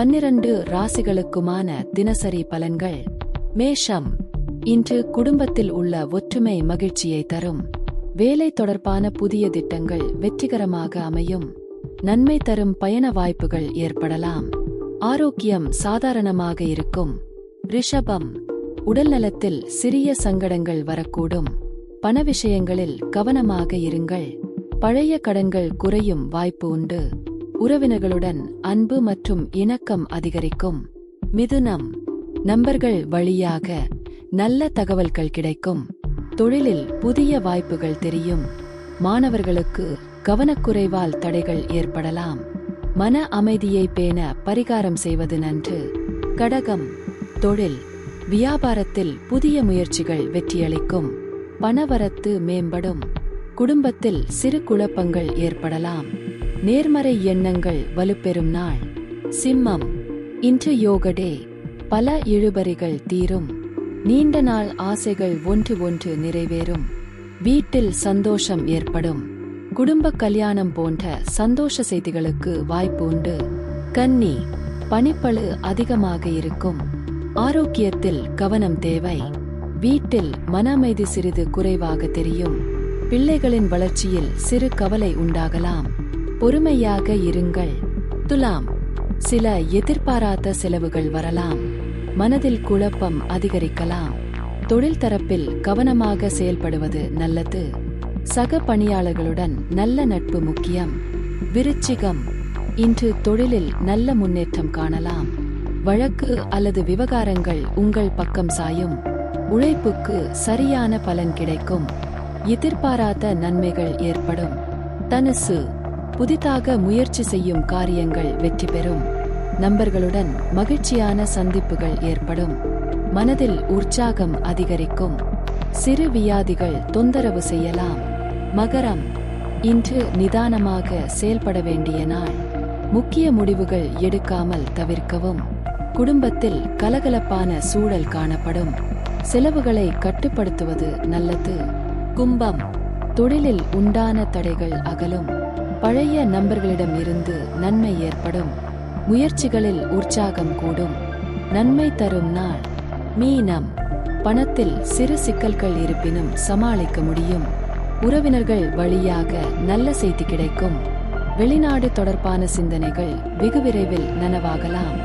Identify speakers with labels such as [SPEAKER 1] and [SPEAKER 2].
[SPEAKER 1] 12 ராசிகளுக்குமான தினசரி பலன்கள். மேஷம். இன்று குடும்பத்தில் உள்ள ஒற்றுமை மகிழ்ச்சியை தரும். வேலை தொடர்பான புதிய திட்டங்கள் வெற்றிகரமாக அமையும். நன்மை தரும் பயண வாய்ப்புகள் ஏற்படலாம். ஆரோக்கியம் சாதாரணமாக இருக்கும். ரிஷபம். உடல்நலத்தில் சிறிய சங்கடங்கள் வரக்கூடும். பண விஷயங்களில் கவனமாக இருங்கள். பழைய கடன்கள் குறையும் வாய்ப்பு உண்டு. உறவினர்களுடன் அன்பு மற்றும் இணக்கம் அதிகரிக்கும். மிதுனம். நண்பர்கள் வழியாக நல்ல தகவல்கள் கிடைக்கும். தொழிலில் புதிய வாய்ப்புகள் தெரியும். மாணவர்களுக்கு கவனக்குறைவால் தடைகள் ஏற்படலாம். மன அமைதியை பேண பரிகாரம் செய்வது நன்று. கடகம். தொழில் வியாபாரத்தில் புதிய முயற்சிகள் வெற்றியளிக்கும். பணவரத்து மேம்படும். குடும்பத்தில் சிறு குழப்பங்கள் ஏற்படலாம். நேர்மறை எண்ணங்கள் வலுப்பெறும் நாள். சிம்மம். இன்று யோக டே. பல இழுபறிகள் தீரும். நீண்ட நாள் ஆசைகள் ஒன்று நிறைவேறும். வீட்டில் சந்தோஷம் ஏற்படும். குடும்ப கல்யாணம் போன்ற சந்தோஷ செய்திகளுக்கு வாய்ப்பு உண்டு. கன்னி. பணிப்பளு அதிகமாக இருக்கும். ஆரோக்கியத்தில் கவனம் தேவை. வீட்டில் மன அமைதி சிறிது குறைவாக தெரியும். பிள்ளைகளின் வளர்ச்சியில் சிறு கவலை உண்டாகலாம். பொறுமையாக இருங்கள். துலாம். சில எதிர்பாராத செலவுகள் வரலாம். மனதில் குழப்பம் அதிகரிக்கலாம். தொழில் தரப்பில் கவனமாக செயல்படுவது நல்லது. சக பணியாளர்களுடன் நல்ல நட்பு முக்கியம். விருச்சிகம். இன்று தொழிலில் நல்ல முன்னேற்றம் காணலாம். வழக்கு அல்லது விவகாரங்கள் உங்கள் பக்கம் சாயும். உழைப்புக்கு சரியான பலன் கிடைக்கும். எதிர்பாராத நன்மைகள் ஏற்படும். தனுசு. புதிதாக முயற்சி செய்யும் காரியங்கள் வெற்றி பெறும். நண்பர்களுடன் மகிழ்ச்சியான சந்திப்புகள் ஏற்படும். மனதில் உற்சாகம் அதிகரிக்கும். சிறு வியாதிகள் தொந்தரவு செய்யலாம். மகரம். இன்று நிதானமாக செயல்பட வேண்டிய நாள். முக்கிய முடிவுகள் எடுக்காமல் தவிர்க்கவும். குடும்பத்தில் கலகலப்பான சூழல் காணப்படும். செலவுகளை கட்டுப்படுத்துவது நல்லது. கும்பம். தொழிலில் உண்டான தடைகள் அகலும். பழைய நண்பர்களிடம் இருந்து நன்மை ஏற்படும். முயற்சிகளில் உற்சாகம் கூடும். நன்மை தரும் நாள். மீனம். பணத்தில் சிறு சிக்கல்கள் இருப்பினும் சமாளிக்க முடியும். உறவினர்கள் வழியாக நல்ல செய்தி கிடைக்கும். வெளிநாடு தொடர்பான சிந்தனைகள் வெகு விரைவில் நனவாகலாம்.